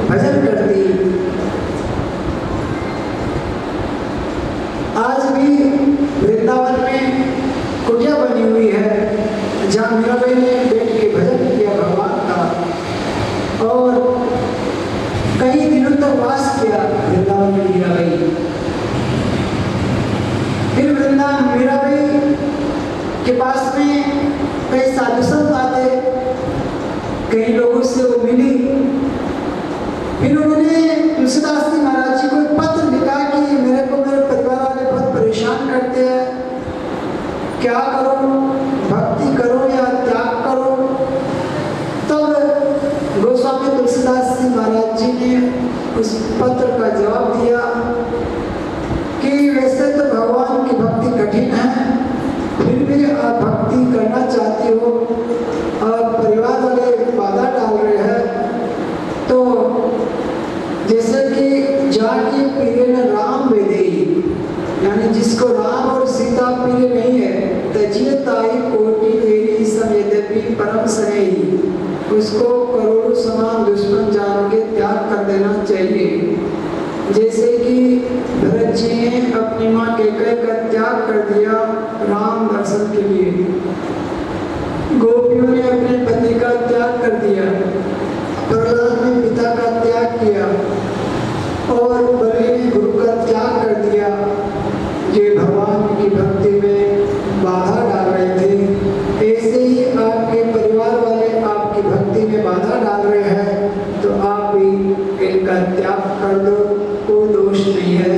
भजन करती। आज भी वृंदावन में कुटिया बनी हुई है जहाँ मीराबाई ने बैठ के भजन किया भगवान का और कई दिनों तक वास किया वृंदावन में मीराबाई। फिर वृंदावन मीराबाई के पास में कई साधु संत आते, कई लोगों से वो मिली। फिर उन्होंने तुलसीदास जी महाराज जी को एक पत्र लिखा कि मेरे को मेरे परिवार वाले बहुत परेशान करते हैं, क्या करो, भक्ति करो या त्याग करो। तब गोस्वामी तुलसीदास जी महाराज जी ने उस पत्र का जवाब दिया कि वैसे तो भगवान की भक्ति कठिन है, फिर भी आप भक्ति करना चाहती हो और परिवार वाले बाधा डाल रहे हैं, तो जैसे कि जाके प्रिय न राम वेदेई, यानी जिसको राम और सीता प्रिय नहीं है, तजियताई कोटि वेरी समेदपि परम स्नेही, उसको करोड़ों समान दुश्मन जान के त्याग कर देना चाहिए। जैसे कि भरत जी ने अपनी माँ कैकेयी का त्याग कर दिया राम दर्शन के लिए, गोपियों ने अपने पति का त्याग कर दिया, प्रहलाद ने पिता का त्याग किया और बलि ने गुरु का त्याग कर दिया, जो भगवान की भक्ति में बाधा डाल रहे थे। ऐसे ही आपके परिवार वाले आपकी भक्ति में बाधा डाल रहे हैं, तो आप भी इनका त्याग कर दो, कोई दोष नहीं है।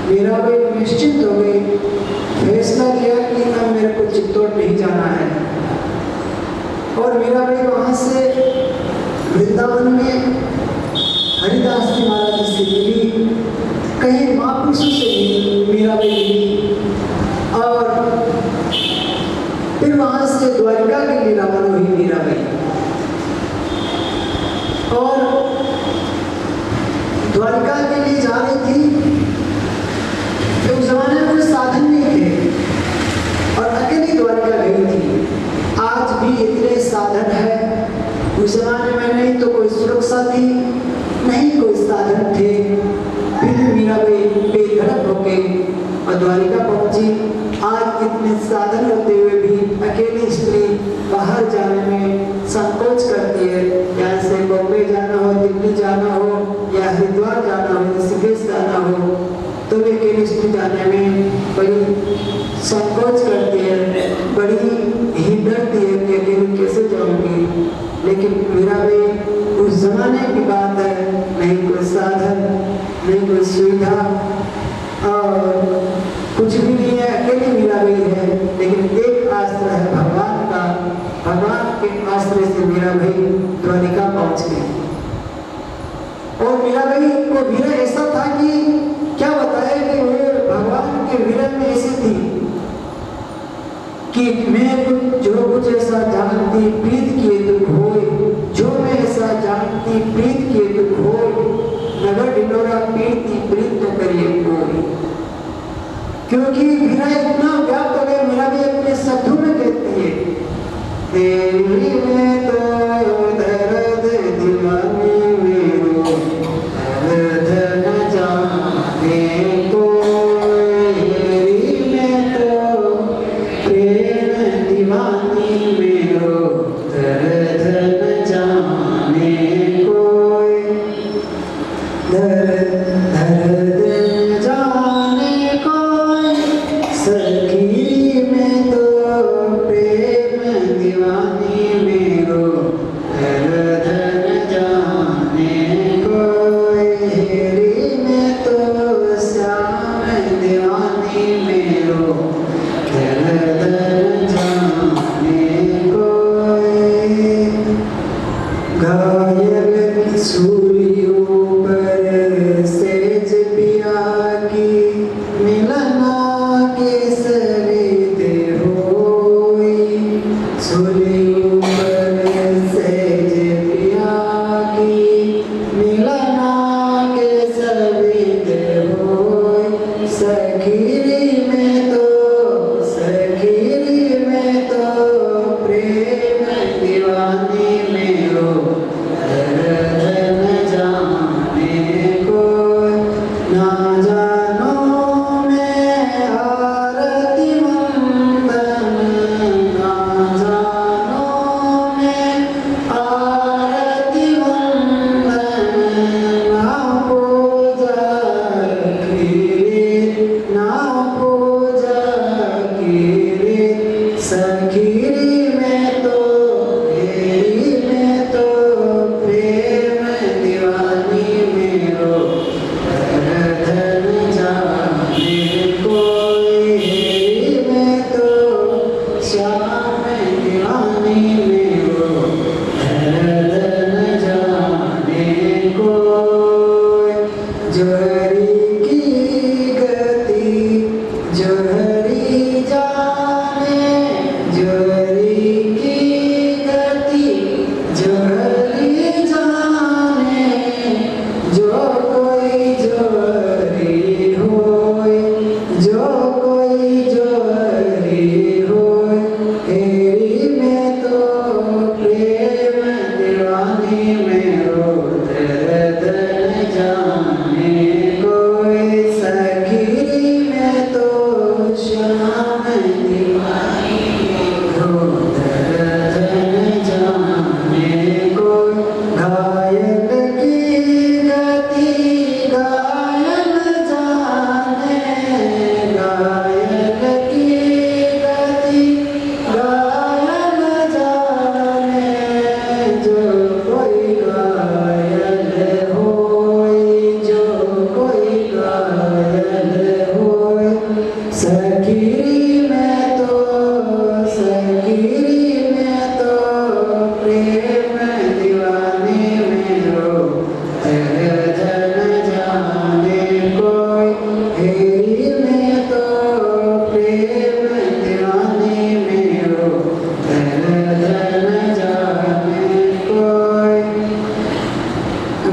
मीराबाई निश्चित हो गई, फैसला किया कि अब मेरे को चित्तौड़ नहीं जाना है। और मीराबाई वहाँ से वृंदावन में हरिदास जी महाराज से मिली, कहीं महापुरुषों से मिली मीराबाई मिली, और फिर वहाँ से द्वारिका के लिए रवाना हुई मीराबाई। और द्वारिका के लिए जा रही थी, तो उस जमाने में कोई साधन नहीं थे और अकेली द्वारिका गई थी। आज भी इतने साधन है, उस जमाने में नहीं तो कोई सुरक्षा थी, नहीं कोई साधन थे, फिर मीराबाई बेधड़क हो गई और द्वारिका पहुंची। आज इतने साधन होते हुए भी अकेली स्त्री बाहर जाने में संकोच करती है। यहाँ से बॉम्बे जाना हो, दिल्ली जाना हो या हरिद्वार जाना हो, ऋषिकेश जाना हो, तो अकेली स्त्री जाने में बड़ी संकोच करती है, बड़ी ही डरती है कि अकेली कैसे जाऊंगी। लेकिन मीराबाई उस जमाने की बात है, नहीं कोई साधन, नहीं कोई सुविधा और कुछ भी नहीं है, अकेली मीराबाई है, लेकिन एक आश्रय है भगवान का। भगवान के आश्रय से मीराबाई द्वारिका पहुंच गई। और मीराबाई को वीरा ऐसा था कि क्या बताया कि वो भगवान के विरह में ऐसी थी कि मैं जो कुछ ऐसा जानती प्रीत किए दुख होए, जो मैं ऐसा जानती प्रीत किए दुख होए, नगर ढिंढोरा पीती प्रीत तो करिए कोई। क्योंकि वीरा इतना व्याप्त हो गया, मीराबाई अपने शब्दों में कहती है, तेरी में तो दर्द दीवानी मेरो, दर्द न जाने कोई, में तो प्रेम दीवानी मेरो, दर्द न जाने कोई, दर्द न जाने कोई, सखी में तो प्रेम दीवानी मेरो, दर्द न जाने कोई, हेरी में तो श्याम दीवानी मेरो, दर्द न जाने कोई। घायल सूलियों पर सेज पिया की, मिलना के सवेते होई, सूलियों पर सेज पिया की, मिलना के सवेते होई, सखीरी में तो प्रेम दीवानी मेरो, दर्द न जाने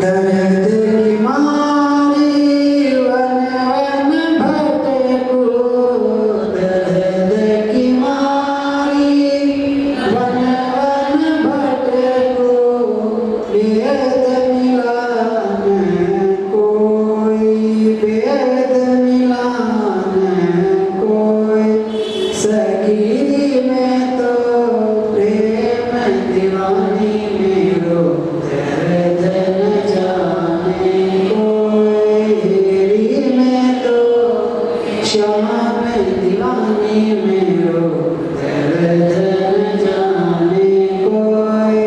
दर्द की मारी वन वन भटकू, दर्द की मारी वन वन भटकू, वेद मिलान कोई, वेद मिलान कोई, सखी में तो प्रेम दीवानी मेरो, दर्द न जाने कोई, हेरी में तो श्याम दीवानी मेरो, दर्द न जाने कोई,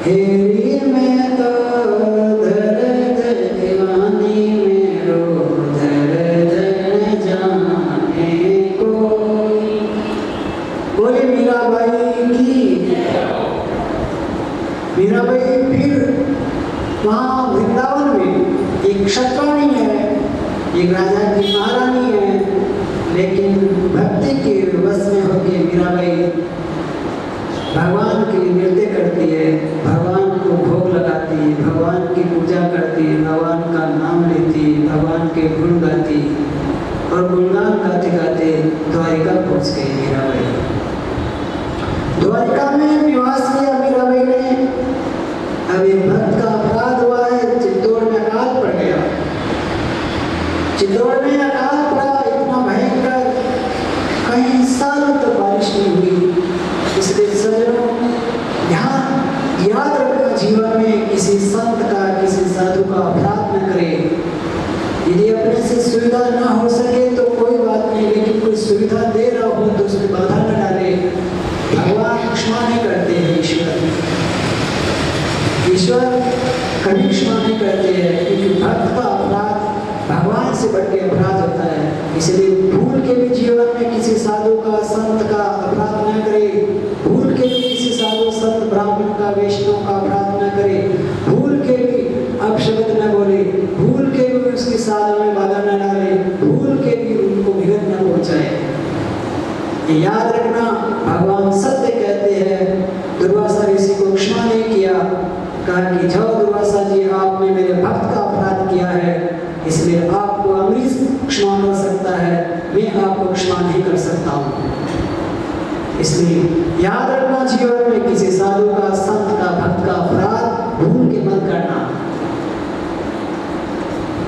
हेरी में तो दर्द दीवानी मेरो, दर्द न जाने कोई। बोले मीराबाई की। मीराबाई फिर वहाँ वृंदावन में एक क्षत्राणी है, एक राजा की महारानी है, लेकिन भक्ति के वश में होकर मीराबाई भगवान के लिए नृत्य करती है, भगवान को भोग लगाती, भगवान की पूजा करती, भगवान का नाम लेती, भगवान के गुण गाती, और गुणगान गाते गाते द्वारिका पहुंच गई मीराबाई। द्वारिका में निवास किया मीराबाई ने। अब एक भक्त का अपराध हुआ है, चित्तौड़ में अकाल पड़ गया। चित्तौड़ में अकाल पड़ा, इतना भयंकर, कई सालों तक बारिश नहीं हुई। इसलिए सज्जनों, यहाँ याद रखना, जीवन में किसी संत का, किसी साधु का अपराध न करें। यदि अपने से सुविधा न हो सके तो कोई बात नहीं, लेकिन कोई सुविधा दे रहा हो तो उसमें बाधा न डाले। भगवान क्षमा नहीं करते हैं, ईश्वर कभी क्षमा नहीं करते हैं, क्योंकि भक्त का अपराध भगवान से बढ़ के अपराध होता है। इसलिए भूल के भी जीवन में किसी साधु का, संत का अपराध न करे। भूल के भी किसी साधु, संत, ब्राह्मण का, वैष्णव का अपराध न करे। भूल के भी अपशब्द न बोले, भूल के भी उसकी साधना में बाधा न डाले, भूल के भी उनको विघट न पहुंचाए। ये याद रखना, भगवान सत्य कहते हैं। दुर्वासा ऋषि को क्षमा नहीं किया, कहा कि जाओ दुर्वासा जी, आपने मेरे भक्त का अपराध किया है, इसलिए आपको अमरीश क्षमा कर सकता है, मैं आपको क्षमा नहीं कर सकता हूँ। इसलिए याद रखना, जीवन में किसी साधु का, संत का, भक्त का अपराध भूल के मत करना,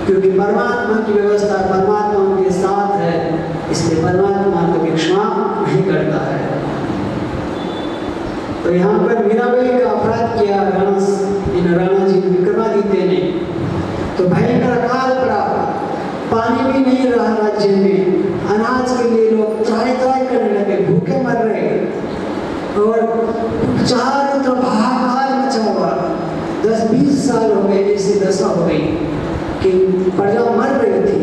क्योंकि परमात्मा की व्यवस्था, परमात्मा उनके साथ है, इसलिए परमात्मा कभी क्षमा नहीं करता है। तो यहाँ पर मीराबाई का अपराध किया राणा जी विक्रमादित्य ने, तो भयंकर अकाल पड़ा, पानी भी नहीं रहा राज्य में, अनाज के लिए लोग त्राही त्राही करने लगे, भूखे मर रहे, और चारों तरफ हाहाकार मचा हुआ। 10-20 साल हो गए, ऐसी दशा हो गई कि प्रजा मर रही थी।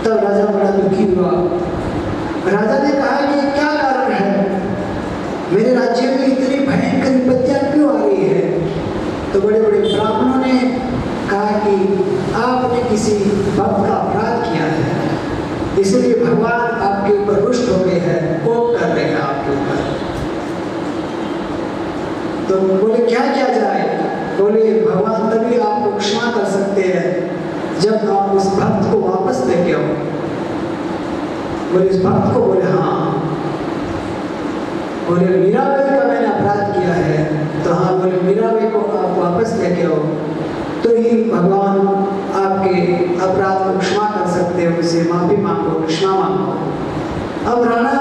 तब राजा बड़ा दुखी हुआ। राजा ने कहा कि क्या कारण है, मेरे राज्य में इतनी भयंकर विपत्तियां क्यों आ रही है? तो बड़े बड़े ब्राह्मणों ने कहा कि आपने किसी भक्त का अपराध किया है, इसलिए भगवान आपके ऊपर रुष्ट हो गए हैं, कोप कर रहे हैं आपके ऊपर। तो बोले क्या किया जाए? बोले भगवान तभी आपको क्षमा कर सकते हैं जब आप उस भक्त को वापस लेके आओ। बोले इस भक्त को? बोले हाँ। बोले मीराबाई का मैंने अपराध किया है, तो हाँ। बोले मीराबाई को आप वापस लेके आओ, तो ही भगवान आपके अपराध को क्षमा कर सकते हैं, उनसे माफी मांगो, क्षमा मांगो। अब राणा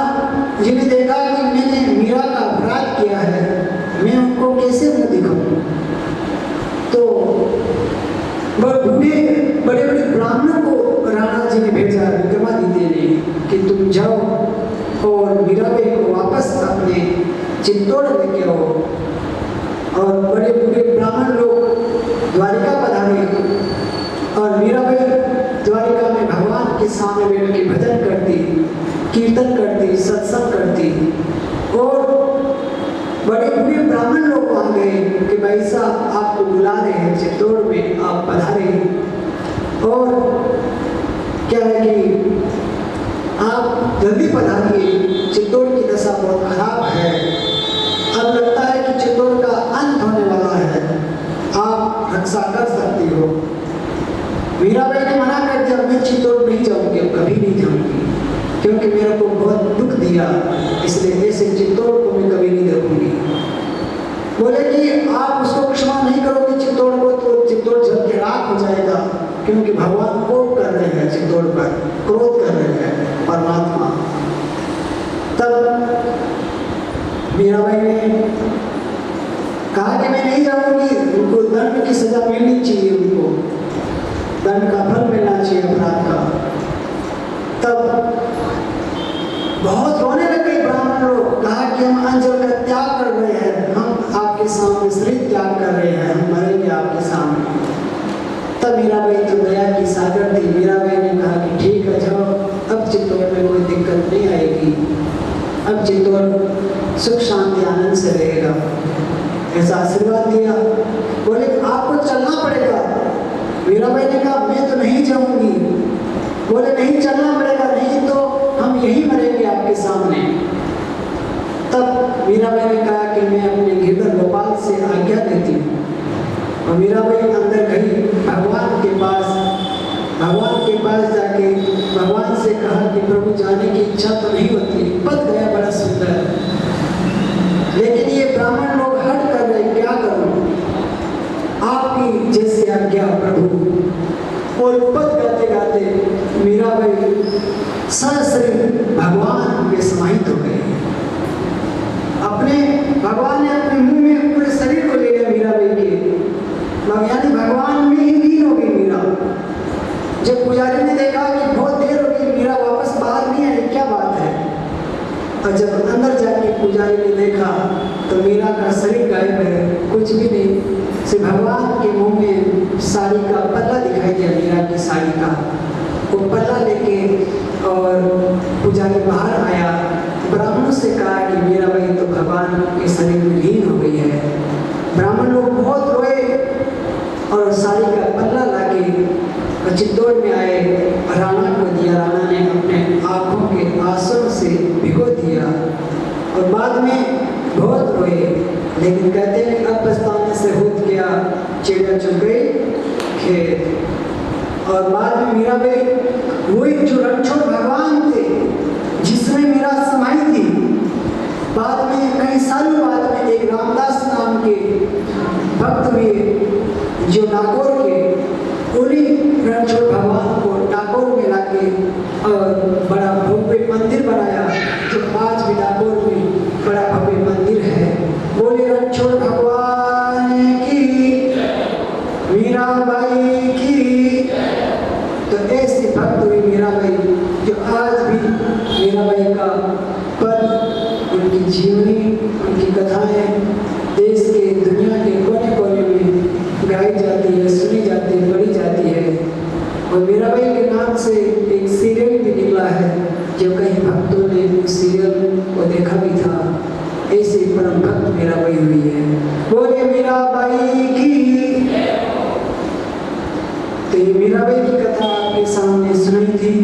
जी ने देखा कि मैंने मीरा का अपराध किया है, मैं उनको कैसे मुंह दिखाऊं? तो बड़े बड़े ब्राह्मणों को राणा जी ने भेजा, विक्रमादित्य ने, कि तुम जाओ और मीराबाई को वापस अपने चित्तौड़ लेके आओ। और बड़े बड़े ब्राह्मण लोग द्वारिका पधारे, और मीराबाई द्वारिका में भगवान के सामने बैठ के भजन करती, कीर्तन करती, सत्संग करती। और बड़े बड़े ब्राह्मण लोग वहाँ गए कि भाई साहब आपको बुला रहे हैं चित्तौड़ में, आप पधारे। और क्या है कि आप जल्दी पधारिए, चित्तौड़ की दशा बहुत खराब है, अब लगता है कि चित्तौड़ का अंत होने वाला है, आप आप रक्षा कर सकती हो। मीराबाई ने मना कर दिया, मैं चित्तौड़ नहीं जाऊंगी, कभी नहीं जाऊंगी, क्योंकि मेरे को बहुत दुख दिया, इसलिए ऐसे चित्तौड़ को मैं कभी नहीं देखूंगी। बोले कि आप उसको क्षमा नहीं करोगे चित्तौड़ को, तो चित्तौड़ जल के राख हो जाएगा, क्योंकि भगवान कोप कर रहे हैं चित्तौड़ पर, क्रोध कर रहे हैं परमात्मा। तब मीराबाई ने कहा कि मैं नहीं जाऊंगी, उनको दंड की सजा मिलनी चाहिए, उनको दंड का फल मिलना चाहिए अपराध का। तब बहुत रोने लगे ब्राह्मण लोग, कहा कि हम अंजल का त्याग कर रहे हैं, हम आपके सामने शरीर त्याग कर रहे हैं, हम मरेंगे आपके सामने। तब मीराबाई तो दया की सागर थी, मीराबाई ने कहा कि ठीक है जाओ, अब चित्तौड़ में कोई दिक्कत नहीं आएगी, अब चित्तौड़ सुख शांति आनंद से रहेगा, ऐसा आशीर्वाद दिया। बोले आपको चलना पड़ेगा। मीराबाई ने कहा मैं तो नहीं जाऊंगी। बोले नहीं चलना पड़ेगा, नहीं तो हम यही मरेंगे आपके सामने। तब मीराबाई ने कहा कि मैं अपने गिरधर गोपाल से आज्ञा लेती हूँ, और मीराबाई अंदर गई भगवान के पास जाके भगवान से कहा कि प्रभु जाने की इच्छा तो नहीं होती, पद गया बड़ा सुंदर, लेकिन ये ब्राह्मण लोग हट कर रहे, क्या करूं, आपकी जैसी आज्ञा प्रभु। और पद गाते गाते मीराबाई सहस्र भगवान में समाहित हो गई। भगवान ने अपने मुंह में पूरे शरीर को ले लिया मीराबाई के, यानी भगवान में ही लीन हो गई मीरा। जब पुजारी ने देखा कि बहुत देर हो गई, मीरा वापस बाहर नहीं आई, क्या बात है, और जब अंदर जाके पुजारी ने देखा तो मीरा का शरीर गायब है, कुछ भी नहीं, सिर्फ भगवान के मुंह में साड़ी का पल्ला दिखाई दिया, मीरा की साड़ी का। वो पल्ला लेके और पुजारी बाहर आया, ब्राह्मणों से कहा कि मीराबाई तो भगवान के शरीर में लीन हो गई है। ब्राह्मण लोग बहुत रोए और साड़ी का पल्ला लाके चित्तौड़ में आए, राणा को दिया, राणा ने अपने आंखों के आंसुओं से भिगो दिया, और बाद में बहुत रोए, लेकिन कहते हैं अब पछताने से होत गया, चिड़िया चुग गई खेत। और बाद में मीराबाई वही जो रणछोड़ भगवान थे जिसमें मीरा समाई थी, बाद में कई सालों बाद में एक रामदास नाम के भक्त हुए जो नागौर के, उन्हीं रणछोड़ भगवान को नागौर में लाके और बड़ा भव्य मंदिर बनाया, जो आज भी नागौर में बड़ा भव्य मंदिर है। बोले रणछोड़ भगवान की, मीराबाई की। तो ऐसी भक्त हुई मीराबाई, जो आज भी मीराबाई का पद, उनकी जीवनी, उनकी कथाएं देश के, दुनिया के कोने कोने में गाई जाती है, सुनी जाती है, पढ़ी जाती है। और मीराबाई के नाम से एक सीरियल भी निकला है, जो कई भक्तों ने उस सीरियल को देखा भी था। ऐसी परम भक्त मीराबाई हुई है। बोले मीराबाई की। तो ये मीराबाई की कथा आपके सामने सुनी थी।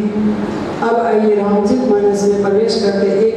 अब आइए रामचरित मानस में प्रवेश करते हैं।